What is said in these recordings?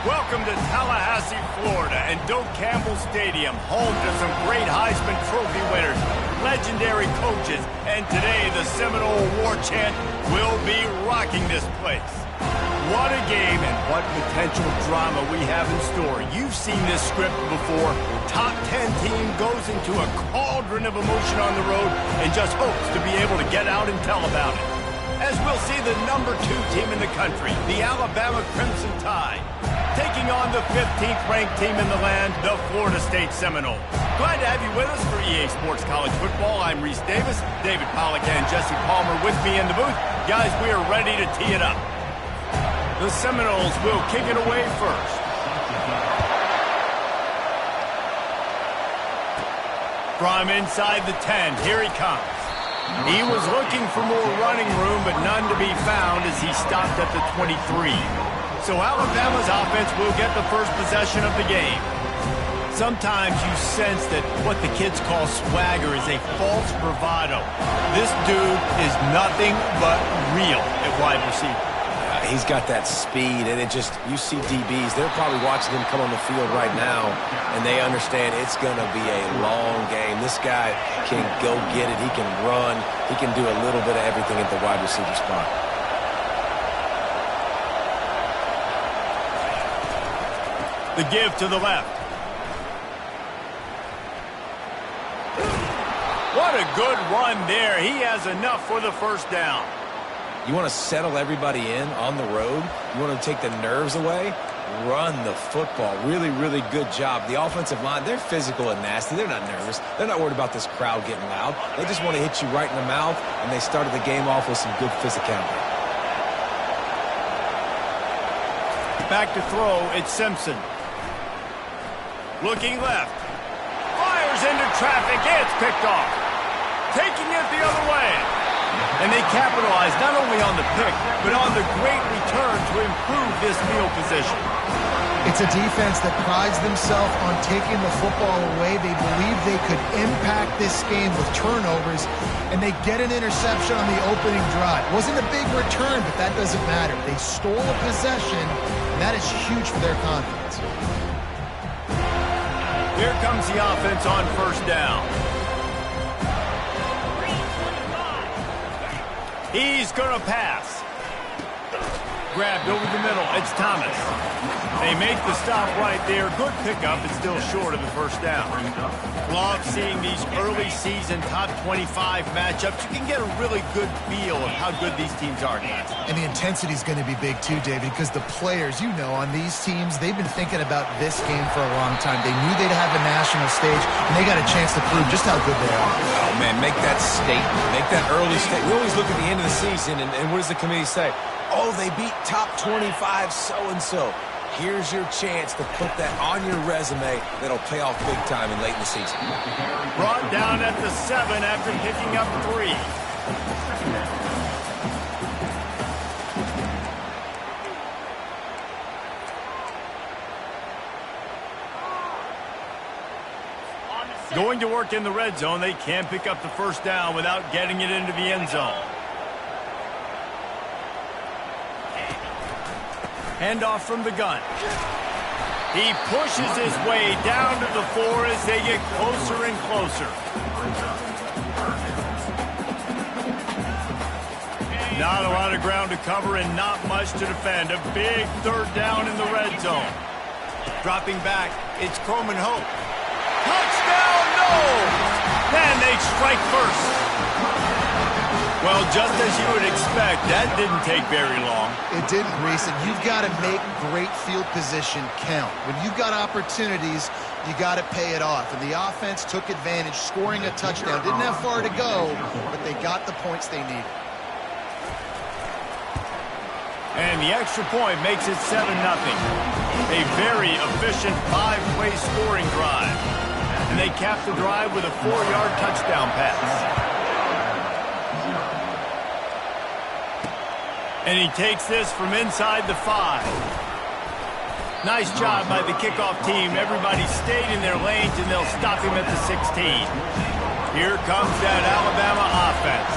Welcome to Tallahassee, Florida, and Doak Campbell Stadium, home to some great Heisman Trophy winners, legendary coaches, and today the Seminole War Chant will be rocking this place. What a game and what potential drama we have in store. You've seen this script before. Top 10 team goes into a cauldron of emotion on the road and just hopes to be able to get out and tell about it. As we'll see the number 2 team in the country, the Alabama Crimson Tide, taking on the 15th ranked team in the land, the Florida State Seminoles. Glad to have you with us for EA Sports College Football. I'm Reese Davis, David Pollack and Jesse Palmer with me in the booth. Guys, we are ready to tee it up. The Seminoles will kick it away first. From inside the 10, here he comes. He was looking for more running room, but none to be found as he stopped at the 23. So Alabama's offense will get the first possession of the game. Sometimes you sense that what the kids call swagger is a false bravado. This dude is nothing but real at wide receiver. He's got that speed, and you see DBs, they're probably watching him come on the field right now, and they understand it's going to be a long game. This guy can go get it. He can run. He can do a little bit of everything at the wide receiver spot. The give to the left. What a good run there. He has enough for the first down. You want to settle everybody in on the road? You want to take the nerves away? Run the football. Really, really good job. The offensive line, they're physical and nasty. They're not nervous. They're not worried about this crowd getting loud. They just want to hit you right in the mouth, and they started the game off with some good physicality. Back to throw, it's Simpson. Looking left. Fires into traffic. It's picked off. Taking it the other way. And they capitalize not only on the pick, but on the great return to improve this field position. It's a defense that prides themselves on taking the football away. They believe they could impact this game with turnovers, and they get an interception on the opening drive. Wasn't a big return, but that doesn't matter. They stole a possession, and that is huge for their confidence. Here comes the offense on first down. He's going to pass. Grabbed over the middle. It's Thomas. They make the stop right there. Good pickup, but still short of the first down. Love seeing these early season top 25 matchups. You can get a really good feel of how good these teams are, guys. And the intensity is going to be big too, David, because the players, on these teams, they've been thinking about this game for a long time. They knew they'd have a national stage, and they got a chance to prove just how good they are. Oh, man, make that statement. Make that early statement. We always look at the end of the season, and what does the committee say? Oh, they beat top 25 so-and-so. Here's your chance to put that on your resume that'll pay off big time and late in the season. Brought down at the 7 after picking up 3. Going to work in the red zone. They can't pick up the first down without getting it into the end zone. Handoff from the gun. He pushes his way down to the 4 as they get closer and closer. Not a lot of ground to cover and not much to defend. A big third down in the red zone. Dropping back, it's Coleman Hope. Touchdown, no! And they strike first. Well, just as you would expect, that didn't take very long. It didn't, Reese, and you've got to make great field position count. When you've got opportunities, you got to pay it off. And the offense took advantage, scoring a touchdown. Didn't have far to go, but they got the points they needed. And the extra point makes it 7-0. A very efficient 5-play scoring drive. And they cap the drive with a 4-yard touchdown pass. And he takes this from inside the 5. Nice job by the kickoff team. Everybody stayed in their lanes, and they'll stop him at the 16. Here comes that Alabama offense.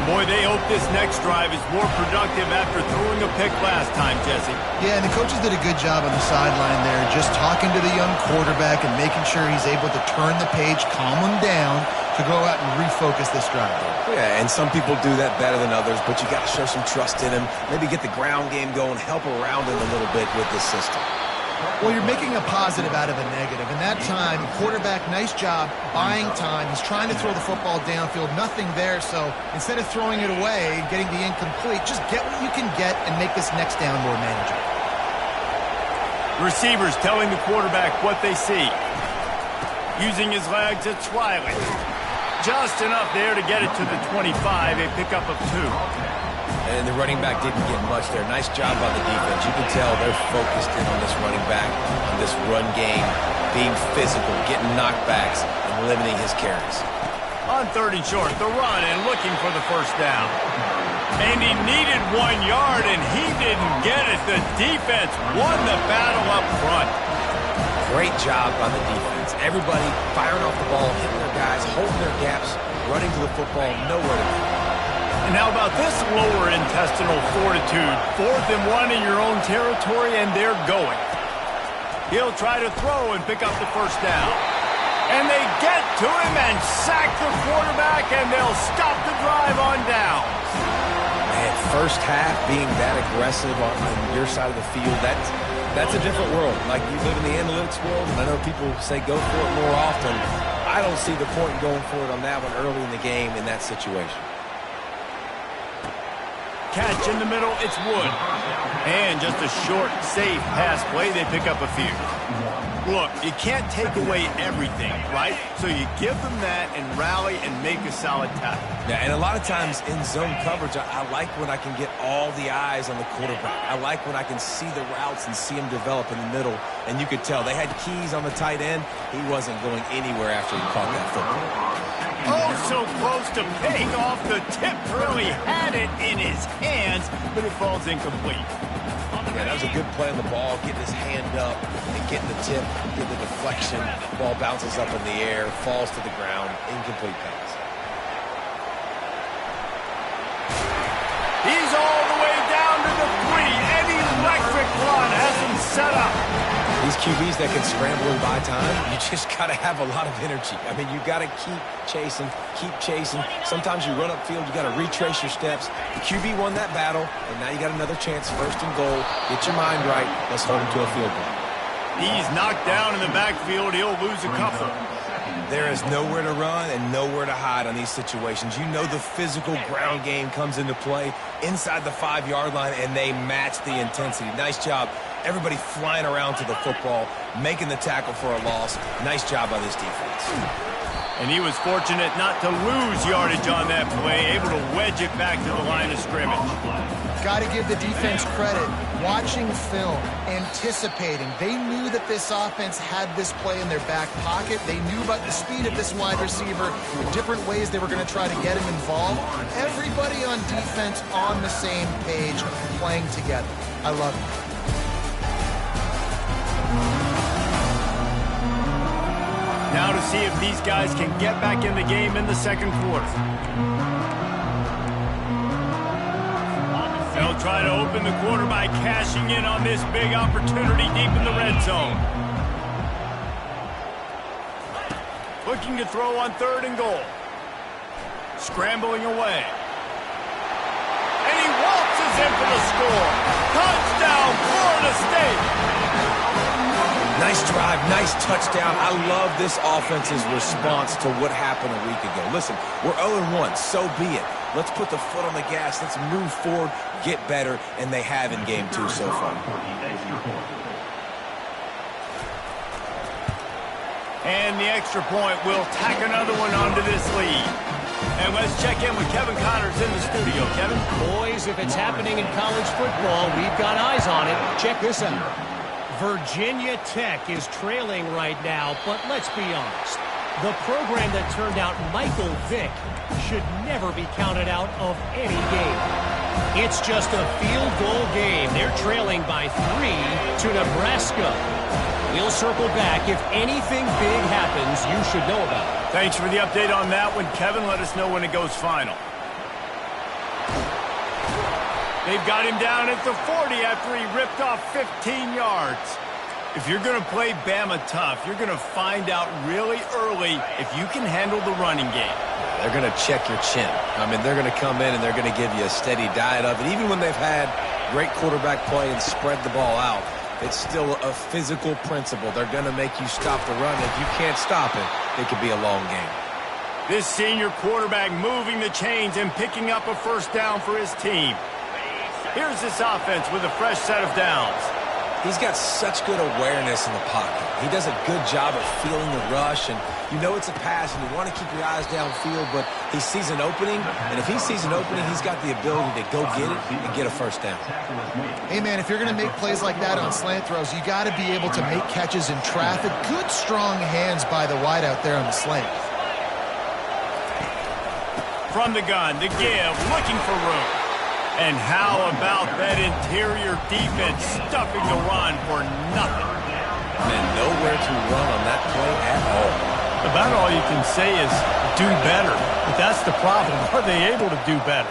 Boy, they hope this next drive is more productive after throwing a pick last time, Jesse. Yeah, and the coaches did a good job on the sideline there, just talking to the young quarterback and making sure he's able to turn the page, calm him down, to go out and refocus this drive. Yeah, and some people do that better than others, but you got to show some trust in him, maybe get the ground game going, help around him a little bit with this system. Well, you're making a positive out of a negative. In that time, quarterback, nice job, buying time. He's trying to throw the football downfield, nothing there. So instead of throwing it away and getting the incomplete, just get what you can get and make this next down more manageable. Receivers telling the quarterback what they see. Using his legs, it's Riley. Just enough there to get it to the 25, a pickup of 2. And the running back didn't get much there. Nice job by the defense. You can tell they're focused in on this running back, on this run game, being physical, getting knockbacks, and limiting his carries. On 3rd and short, the run and looking for the first down. And he needed 1 yard, and he didn't get it. The defense won the battle up front. Great job by the defense. Everybody firing off the ball, hitting their guys, holding their gaps, running to the football, nowhere to go. And how about this lower intestinal fortitude? 4th and 1 in your own territory, and they're going. He'll try to throw and pick up the first down. And they get to him and sack the quarterback, and they'll stop the drive on downs. Man, first half being that aggressive on your side of the field, that's a different world. Like, you live in the analytics world, and I know people say go for it more often. I don't see the point in going for it on that one early in the game in that situation. Catch in the middle, it's Wood. And just a short, safe pass play, they pick up a few. Look, you can't take away everything, right? So you give them that and rally and make a solid tackle. Yeah, and a lot of times in zone coverage, I like when I can get all the eyes on the quarterback. I like when I can see the routes and see him develop in the middle. And you could tell they had keys on the tight end. He wasn't going anywhere after he caught that football. Oh, so close to paying off the tip. Really had it in his hands, but it falls incomplete. Yeah, that was a good play on the ball, getting his hand up and getting the tip, getting the deflection. Ball bounces up in the air, falls to the ground, incomplete pass. He's all the way down to the 3. An electric run has him set up. These QBs that can scramble and buy time, you just got to have a lot of energy. I mean, you got to keep chasing, keep chasing. Sometimes you run upfield, you got to retrace your steps. The QB won that battle, and now you got another chance, 1st and goal. Get your mind right. Let's hold him to a field goal. He's knocked down in the backfield. He'll lose a couple. There is nowhere to run and nowhere to hide on these situations. You know the physical ground game comes into play inside the 5-yard line, and they match the intensity. Nice job. Everybody flying around to the football, making the tackle for a loss. Nice job by this defense. And he was fortunate not to lose yardage on that play, able to wedge it back to the line of scrimmage. Got to give the defense credit. Watching film, anticipating. They knew that this offense had this play in their back pocket. They knew about the speed of this wide receiver, the different ways they were going to try to get him involved. Everybody on defense on the same page, playing together. I love it. Now to see if these guys can get back in the game in the 2nd quarter. They'll try to open the quarter by cashing in on this big opportunity deep in the red zone. Looking to throw on 3rd and goal. Scrambling away. And he waltzes in for the score. Touchdown, Florida State. Nice drive, nice touchdown. I love this offense's response to what happened a week ago. Listen, we're 0-1, so be it. Let's put the foot on the gas. Let's move forward, get better, and they have in game 2 so far. And the extra point will tack another one onto this lead. And let's check in with Kevin Connors in the studio. Kevin? Boys, if it's happening in college football, we've got eyes on it. Check this out. Virginia Tech is trailing right now, but let's be honest. The program that turned out Michael Vick should never be counted out of any game. It's just a field goal game. They're trailing by 3 to Nebraska. We'll circle back. If anything big happens, you should know about it. Thanks for the update on that one, Kevin. Let us know when it goes final. They've got him down at the 40 after he ripped off 15 yards. If you're going to play Bama tough, you're going to find out really early if you can handle the running game. They're going to check your chin. I mean, they're going to come in and they're going to give you a steady diet of it. Even when they've had great quarterback play and spread the ball out, it's still a physical principle. They're going to make you stop the run. If you can't stop it, it could be a long game. This senior quarterback moving the chains and picking up a first down for his team. Here's this offense with a fresh set of downs. He's got such good awareness in the pocket. He does a good job of feeling the rush, and you know it's a pass, and you want to keep your eyes downfield, but he sees an opening, and if he sees an opening, he's got the ability to go get it and get a first down. Hey, man, if you're going to make plays like that on slant throws, you got to be able to make catches in traffic. Good, strong hands by the wide out there on the slant. From the gun, the give, looking for room. And how about that interior defense stuffing the run for nothing? And nowhere to run on that play at all. About all you can say is do better. But that's the problem. Are they able to do better?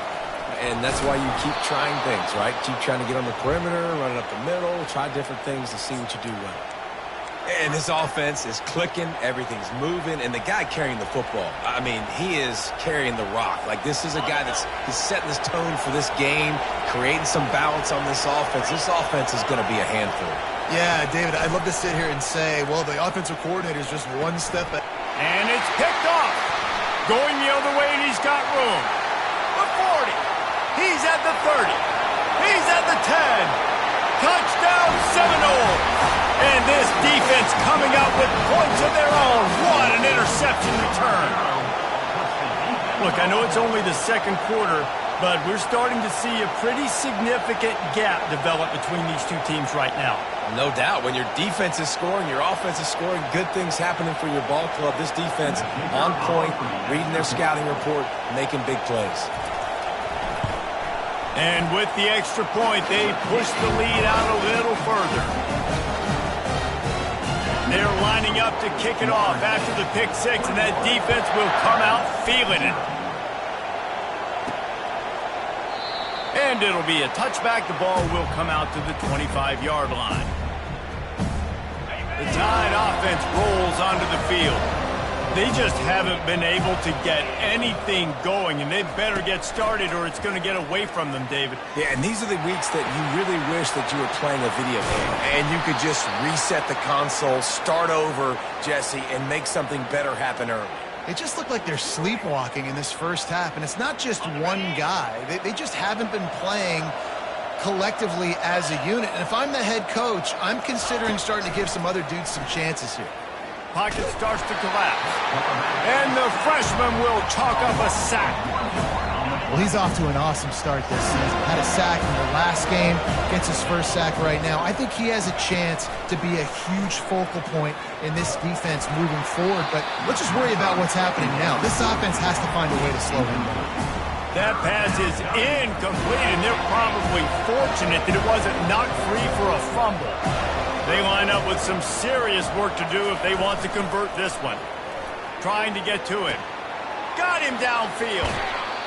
And that's why you keep trying things, right? Keep trying to get on the perimeter, run it up the middle, try different things to see what you do well. And this offense is clicking, everything's moving, and the guy carrying the football, I mean, he is carrying the rock. Like, this is a guy he's setting this tone for this game, creating some balance on this offense. This offense is going to be a handful. Yeah, David, I'd love to sit here and say, well, the offensive coordinator is just one step ahead. And it's picked off. Going the other way, and he's got room. The 40. He's at the 30. He's at the 10. Touchdown Seminole. And this defense coming out with points of their own. What an interception return. Look, I know it's only the second quarter, but we're starting to see a pretty significant gap develop between these two teams right now. No doubt. When your defense is scoring, your offense is scoring, good things happening for your ball club. This defense on point, reading their scouting report, making big plays. And with the extra point, they push the lead out a little further. They're lining up to kick it off after the pick six, and that defense will come out feeling it. And it'll be a touchback. The ball will come out to the 25-yard line. The Tide offense rolls onto the field. They just haven't been able to get anything going, and they better get started or it's going to get away from them, David. Yeah, and these are the weeks that you really wish that you were playing a video game and you could just reset the console, start over, Jesse, and make something better happen early. It just looked like they're sleepwalking in this first half, and it's not just one guy. They just haven't been playing collectively as a unit. And if I'm the head coach, I'm considering starting to give some other dudes some chances here. Pocket starts to collapse. And the freshman will chalk up a sack. Well, he's off to an awesome start this season. Had a sack in the last game, gets his first sack right now. I think he has a chance to be a huge focal point in this defense moving forward. But let's just worry about what's happening now. This offense has to find a way to slow him down. That pass is incomplete, and they're probably fortunate that it wasn't knocked free for a fumble. They line up with some serious work to do if they want to convert this one. Trying to get to him. Got him downfield.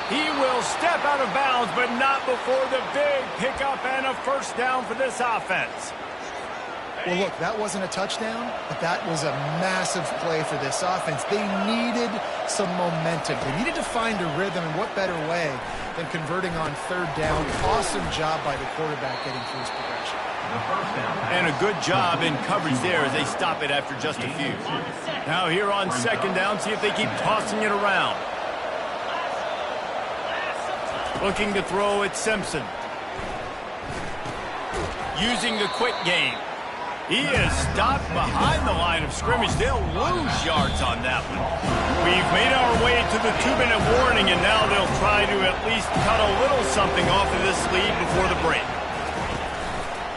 He will step out of bounds, but not before the big pickup and a first down for this offense. Well, look, that wasn't a touchdown, but that was a massive play for this offense. They needed some momentum. They needed to find a rhythm, and what better way than converting on third down. Awesome job by the quarterback getting through his progression. And a good job in coverage there as they stop it after just a few. Now here on second down, see if they keep tossing it around. Looking to throw at Simpson. Using the quick game. He is stopped behind the line of scrimmage. They'll lose yards on that one. We've made our way to the 2-minute warning, and now they'll try to at least cut a little something off of this lead before the break.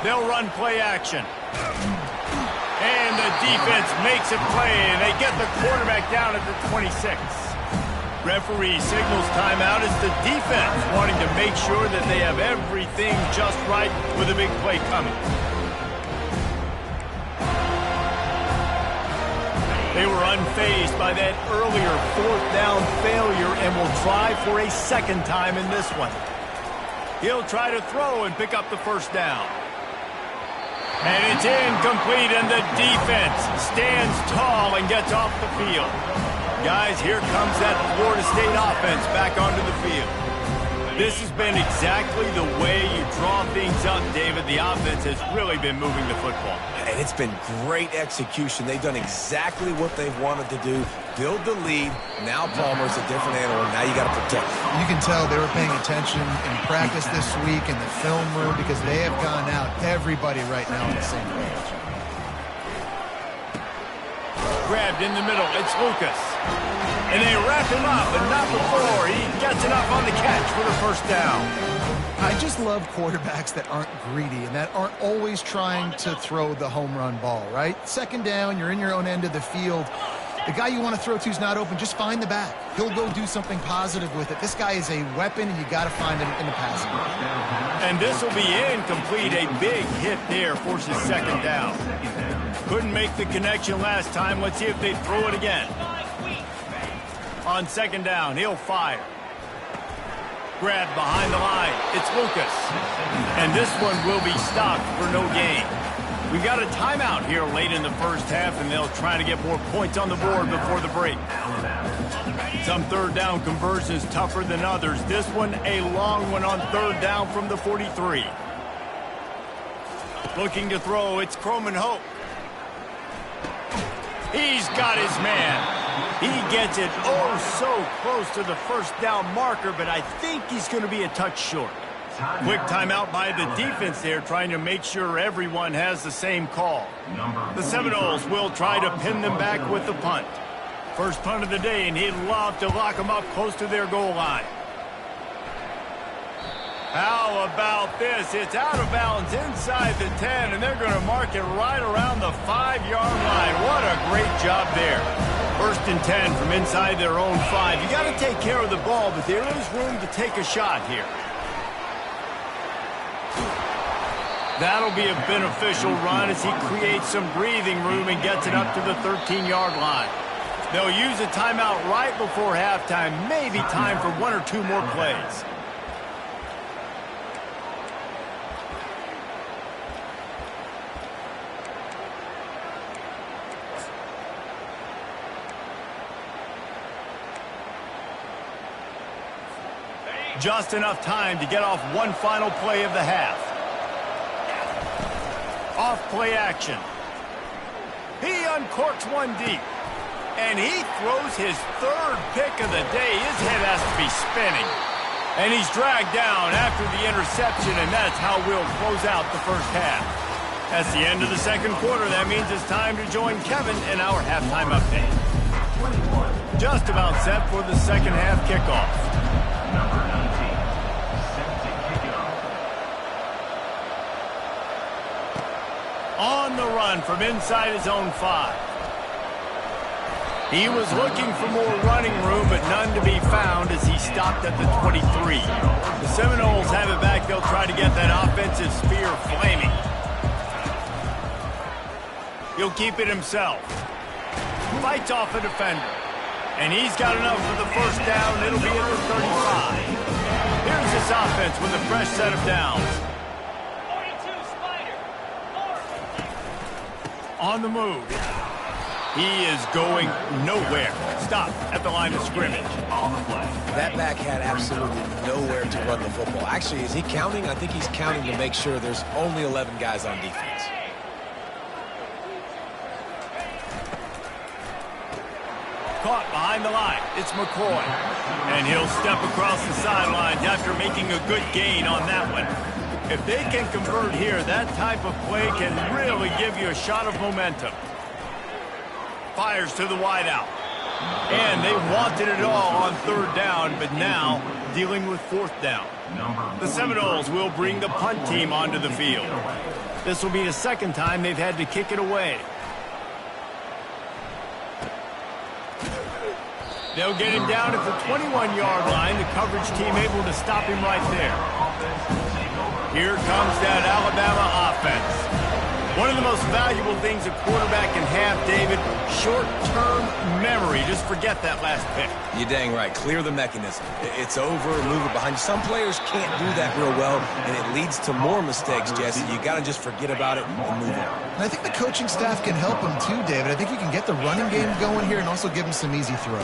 They'll run play action. And the defense makes a play, and they get the quarterback down at the 26. Referee signals timeout as the defense wanting to make sure that they have everything just right with a big play coming. They were unfazed by that earlier fourth down failure and will try for a second time in this one. He'll try to throw and pick up the first down. And it's incomplete, and the defense stands tall and gets off the field. Guys, here comes that Florida State offense back onto the field. This has been exactly the way you draw things up, David. The offense has really been moving the football. And it's been great execution. They've done exactly what they've wanted to do. Build the lead. Now Palmer's a different animal. Now you got to protect him. You can tell they were paying attention in practice this week in the film room because they have gone out, everybody right now on the same page. Grabbed in the middle. It's Lucas. And they wrap him up, but not before he gets enough on the catch for the first down. I just love quarterbacks that aren't greedy and that aren't always trying to throw the home run ball, right? Second down, you're in your own end of the field. The guy you want to throw to is not open. Just find the back. He'll go do something positive with it. This guy is a weapon, and you got to find him in the passing game. And this will be incomplete. A big hit there forces second down. Couldn't make the connection last time. Let's see if they throw it again. On second down, he'll fire. Grabbed behind the line. It's Lucas. And this one will be stopped for no gain. We got a timeout here late in the first half, and they'll try to get more points on the board before the break. Some third down conversions tougher than others. This one a long one on third down from the 43. Looking to throw, it's Croman Hope. He's got his man. He gets it oh so close to the first down marker, but I think he's going to be a touch short. Quick timeout by the defense there, trying to make sure everyone has the same call. The Seminoles will try to pin them back with the punt. First punt of the day, and he'd love to lock them up close to their goal line. How about this? It's out of bounds inside the 10, and they're going to mark it right around the 5-yard line. What a great job there. First and 10 from inside their own 5. You got to take care of the ball, but there is room to take a shot here. That'll be a beneficial run as he creates some breathing room and gets it up to the 13-yard line. They'll use a timeout right before halftime, maybe time for 1 or 2 more plays. Just enough time to get off one final play of the half. Off play action. He uncorks one deep. And he throws his third pick of the day. His head has to be spinning. And he's dragged down after the interception, and that's how we'll close out the first half. That's the end of the second quarter. That means it's time to join Kevin in our halftime update. Just about set for the second half kickoff. Number 19, set to kick it off. On the run from inside his own 5. He was looking for more running room, but none to be found as he stopped at the 23. The Seminoles have it back. They'll try to get that offensive spear flaming. He'll keep it himself. Fights off a defender. And he's got enough for the first down. It'll be at the 35. Here's this offense with a fresh set of downs. 42 Spider. On the move. He is going nowhere. Stop at the line of scrimmage. That back had absolutely nowhere to run the football. Actually, is he counting? I think he's counting to make sure there's only 11 guys on defense. Caught behind the line. It's McCoy. And he'll step across the sidelines after making a good gain on that one. If they can convert here, that type of play can really give you a shot of momentum. Fires to the wideout. And they wanted it all on third down, but now dealing with fourth down. The Seminoles will bring the punt team onto the field. This will be the second time they've had to kick it away. They'll get him down at the 21-yard line. The coverage team able to stop him right there. Here comes that Alabama offense. One of the most valuable things a quarterback can have, David, short-term memory. Just forget that last pick. You're dang right. Clear the mechanism. It's over, move it behind you. Some players can't do that real well, and it leads to more mistakes, Jesse. You got to just forget about it and move on. And I think the coaching staff can help him too, David. I think you can get the running game going here and also give him some easy throws.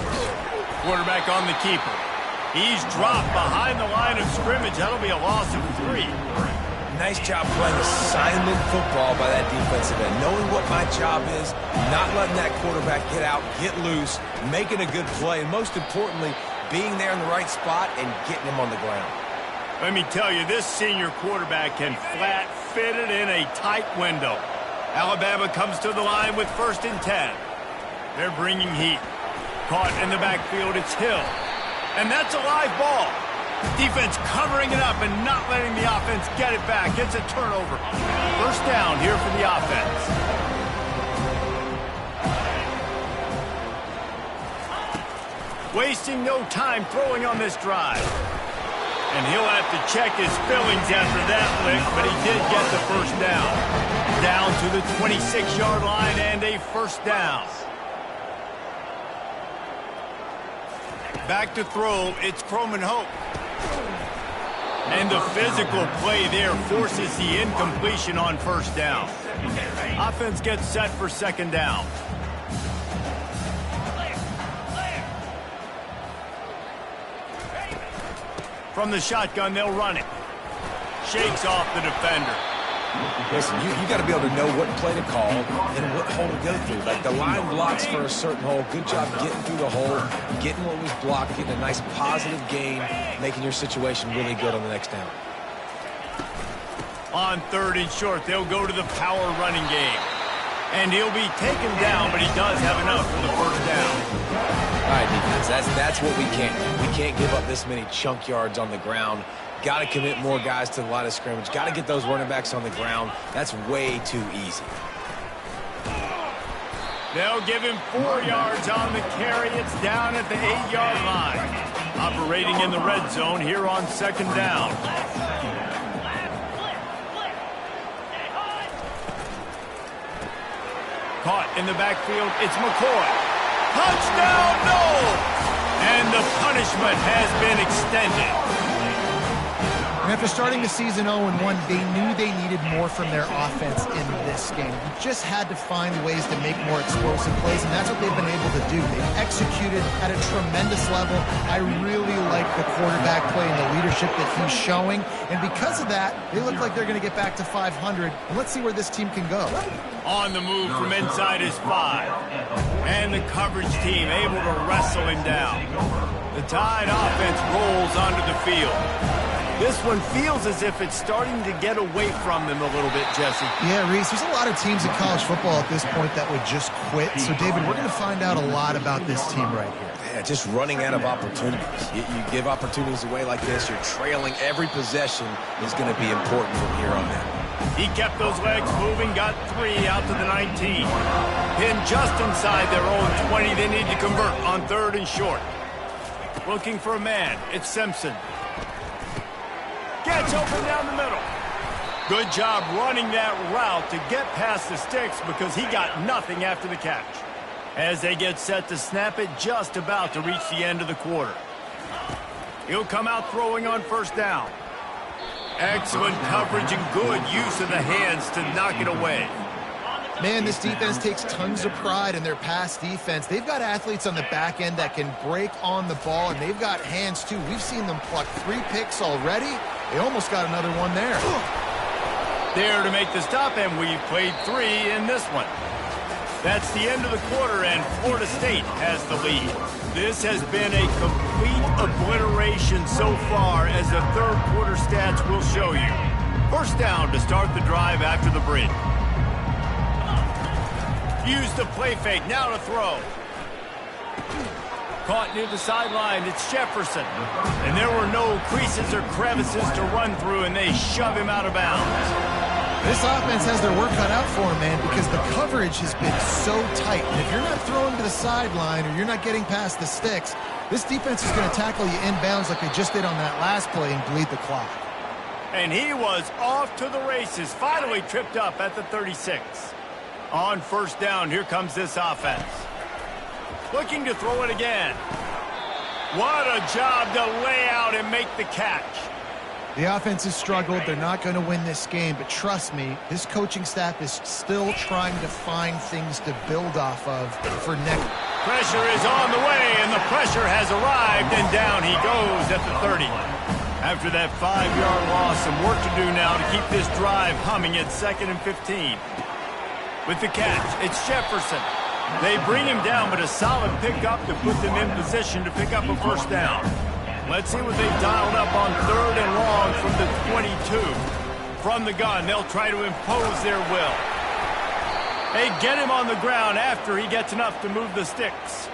Quarterback on the keeper. He's dropped behind the line of scrimmage. That'll be a loss of 3. Nice job playing assignment football by that defensive end. Knowing what my job is, not letting that quarterback get out, get loose, making a good play, and most importantly, being there in the right spot and getting him on the ground. Let me tell you, this senior quarterback can flat fit it in a tight window. Alabama comes to the line with 1st and 10. They're bringing heat. Caught in the backfield, it's Hill. And that's a live ball. Defense covering it up and not letting the offense get it back. It's a turnover. 1st down here for the offense. Wasting no time throwing on this drive. And he'll have to check his feelings after that lick, but he did get the 1st down. Down to the 26-yard line and a 1st down. Back to throw, it's Croman Hope. And the physical play there forces the incompletion on 1st down. Offense gets set for 2nd down. From the shotgun, they'll run it. Shakes off the defender. Listen, you got to be able to know what play to call and what hole to go through. Like the line blocks for a certain hole. Good job getting through the hole, getting what was blocked, getting a nice positive gain, making your situation really good on the next down. On 3rd and short, they'll go to the power running game. And he'll be taken down, but he does have enough for the 1st down. All right, defense, that's what we can't do. We can't give up this many chunk yards on the ground. Got to commit more guys to the line of scrimmage. Got to get those running backs on the ground. That's way too easy. They'll give him 4 yards on the carry. It's down at the 8-yard line. Operating in the red zone here on 2nd down. Caught in the backfield, it's McCoy. Touchdown, no! And the punishment has been extended. And after starting the season 0-1, they knew they needed more from their offense in this game. You just had to find ways to make more explosive plays, and that's what they've been able to do. They've executed at a tremendous level. I really like the quarterback play and the leadership that he's showing. And because of that, they look like they're going to get back to 500. And let's see where this team can go. On the move from inside his 5. And the coverage team able to wrestle him down. The Tide offense rolls onto the field. This one feels as if it's starting to get away from them a little bit, Jesse. Yeah, Reese, there's a lot of teams in college football at this point that would just quit. So, David, we're going to find out a lot about this team right here. Yeah, just running out of opportunities. You give opportunities away like this, you're trailing. Every possession is going to be important from here on out. He kept those legs moving, got 3 out to the 19. Pinned just inside their own 20. They need to convert on 3rd and short. Looking for a man. It's Simpson. Gets open down the middle. Good job running that route to get past the sticks because he got nothing after the catch. As they get set to snap it, just about to reach the end of the quarter. He'll come out throwing on 1st down. Excellent coverage and good use of the hands to knock it away. Man, this defense takes tons of pride in their pass defense. They've got athletes on the back end that can break on the ball, and they've got hands, too. We've seen them pluck 3 picks already. They almost got another one there. There to make the stop, and we've played 3 in this one. That's the end of the quarter, and Florida State has the lead. This has been a complete obliteration so far, as the 3rd quarter stats will show you. 1st down to start the drive after the break. Use the play fake, now to throw. Caught near the sideline, it's Jefferson. And there were no creases or crevices to run through, and they shove him out of bounds. This offense has their work cut out for them, man, because the coverage has been so tight. And if you're not throwing to the sideline or you're not getting past the sticks, this defense is going to tackle you inbounds like they just did on that last play and bleed the clock. And he was off to the races, finally tripped up at the 36. On first down, here comes this offense. Looking to throw it again. What a job to lay out and make the catch. The offense has struggled. They're not going to win this game, but trust me, this coaching staff is still trying to find things to build off of for next. Pressure is on the way, and the pressure has arrived, and down he goes at the 30. After that 5-yard loss, some work to do now to keep this drive humming at 2nd and 15. With the catch, it's Jefferson. They bring him down, but a solid pickup to put them in position to pick up a first down. Let's see what they've dialed up on 3rd and long from the 22. From the gun, they'll try to impose their will. They get him on the ground after he gets enough to move the sticks.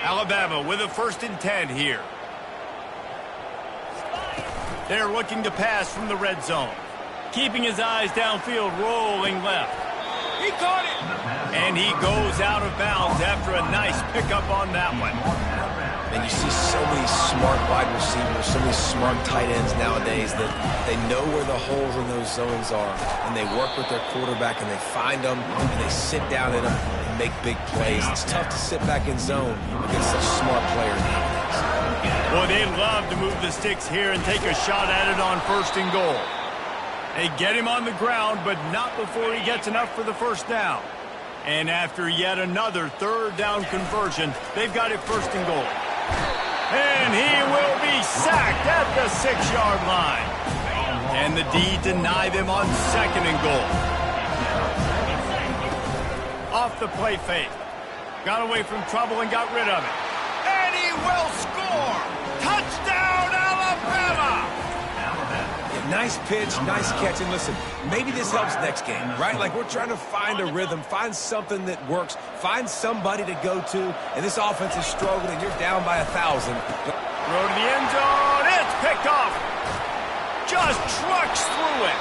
Alabama with a 1st and 10 here. They're looking to pass from the red zone. Keeping his eyes downfield, rolling left. He caught it! And he goes out of bounds after a nice pickup on that one. And you see so many smart wide receivers, so many smart tight ends nowadays that they know where the holes in those zones are, and they work with their quarterback, and they find them, and they sit down in them and make big plays. It's tough to sit back in zone against such smart players nowadays. Boy, they love to move the sticks here and take a shot at it on 1st and goal. They get him on the ground, but not before he gets enough for the first down. And after yet another 3rd down conversion, they've got it 1st and goal. And he will be sacked at the 6-yard line. And the D deny them on 2nd and goal. Off the play fake. Got away from trouble and got rid of it. And he will score! Touchdown, Alabama! Nice pitch, nice catch, and listen, maybe this helps next game, right? Like we're trying to find a rhythm, find something that works, find somebody to go to, and this offense is struggling, and you're down by 1,000. Throw to the end zone, it's picked off. Just trucks through it.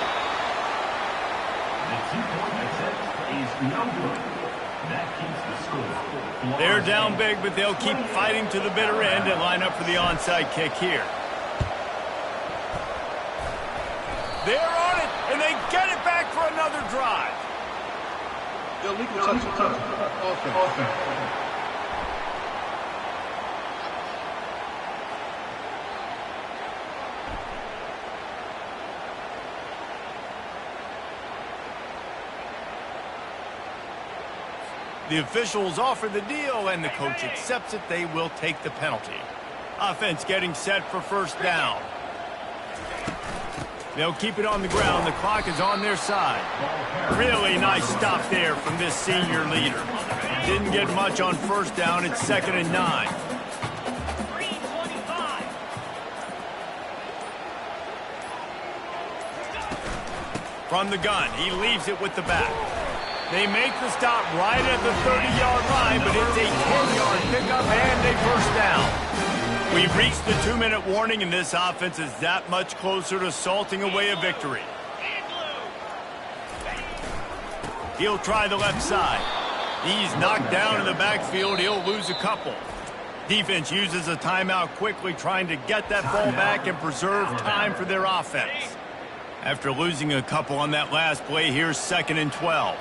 They're down big, but they'll keep fighting to the bitter end and line up for the onside kick here. They're on it, and they get it back for another drive. Illegal touch. Offense. The officials offer the deal, and the coach accepts it. They will take the penalty. Offense getting set for 1st down. They'll keep it on the ground. The clock is on their side. Really nice stop there from this senior leader. Didn't get much on 1st down. It's 2nd and 9. From the gun, he leaves it with the back. They make the stop right at the 30-yard line, but it's a 10-yard pickup and a 1st down. We've reached the 2-minute warning, and this offense is that much closer to salting away a victory. He'll try the left side. He's knocked down in the backfield. He'll lose a couple. Defense uses a timeout quickly, trying to get that ball back and preserve time for their offense. After losing a couple on that last play, here's 2nd and 12.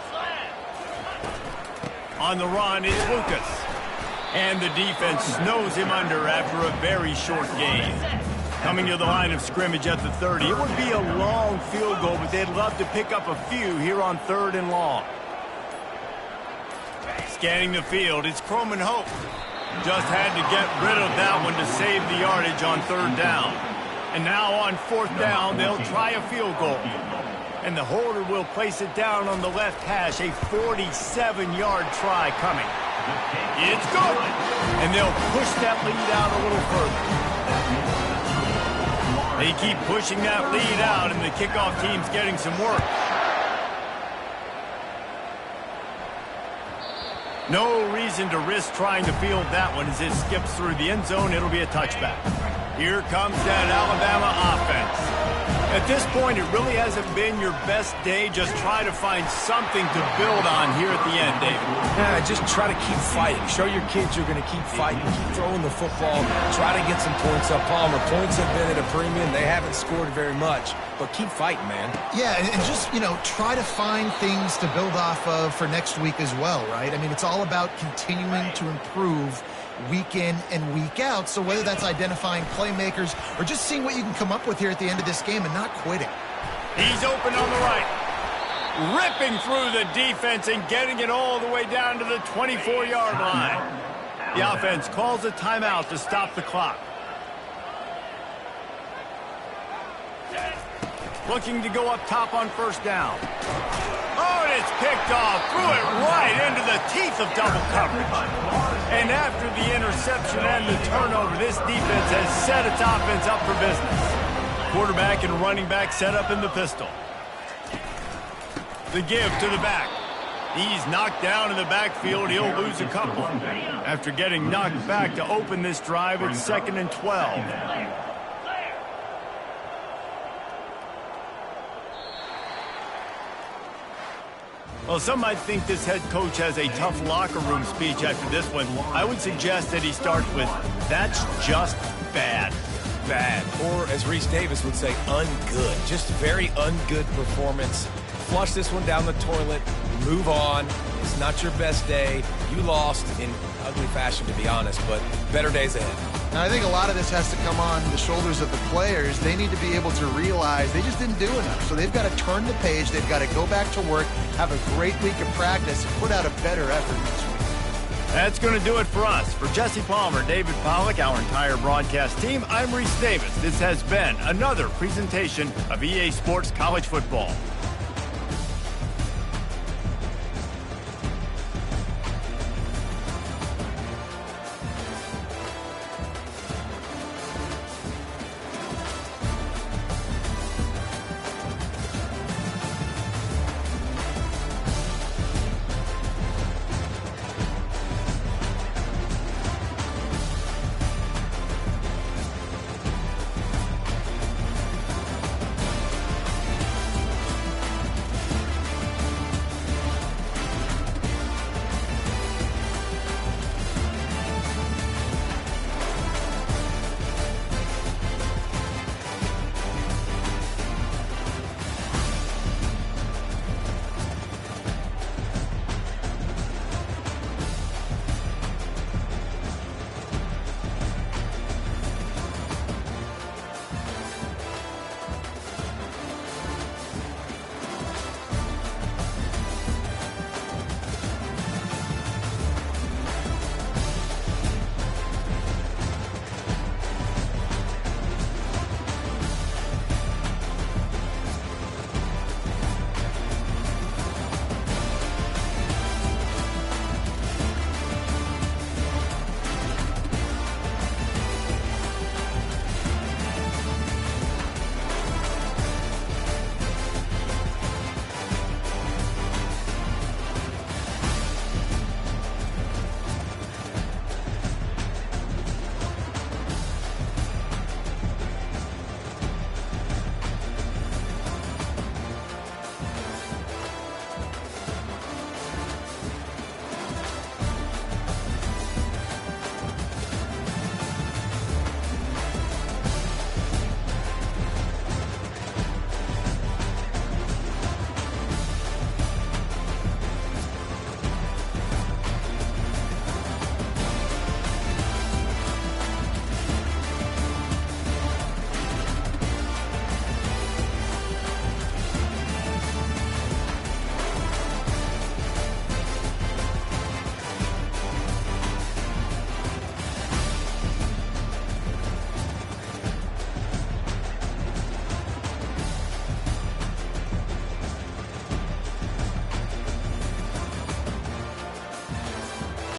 On the run, it's Lucas. And the defense snows him under after a very short game. Coming to the line of scrimmage at the 30. It would be a long field goal, but they'd love to pick up a few here on 3rd and long. Scanning the field, it's Croman Hope. Just had to get rid of that one to save the yardage on 3rd down. And now on 4th down, they'll try a field goal. And the holder will place it down on the left hash, a 47-yard try coming. It's good. And they'll push that lead out a little further. They keep pushing that lead out, and the kickoff team's getting some work. No reason to risk trying to field that one as it skips through the end zone. It'll be a touchback. Here comes that Alabama offense. At this point, it really hasn't been your best day. Just try to find something to build on here at the end, David. Yeah, just try to keep fighting. Show your kids you're going to keep fighting. Keep throwing the football. Try to get some points up. Palmer, points have been at a premium. They haven't scored very much, but keep fighting, man. Yeah, and just, try to find things to build off of for next week as well, right? I mean, it's all about continuing to improve week in and week out. So whether that's identifying playmakers or just seeing what you can come up with here at the end of this game and not quitting. He's open on the right. Ripping through the defense and getting it all the way down to the 24-yard line. The offense calls a timeout to stop the clock. Looking to go up top on first down. Oh, and it's picked off. Threw it right into the teeth of double coverage. And after the interception and the turnover, this defense has set its offense up for business. Quarterback and running back set up in the pistol. The give to the back. He's knocked down in the backfield. He'll lose a couple. After getting knocked back to open this drive, it's 2nd and 12. Well, some might think this head coach has a tough locker room speech after this one. I would suggest that he starts with, "That's just bad." Bad. Or, as Reese Davis would say, ungood. Just very ungood performance. Flush this one down the toilet. Move on. It's not your best day. You lost in ugly fashion, to be honest, but better days ahead. Now, I think a lot of this has to come on the shoulders of the players. They need to be able to realize they just didn't do enough. So they've got to turn the page. They've got to go back to work, have a great week of practice, and put out a better effort this week. That's going to do it for us. For Jesse Palmer, David Pollack, our entire broadcast team, I'm Reese Davis. This has been another presentation of EA Sports College Football.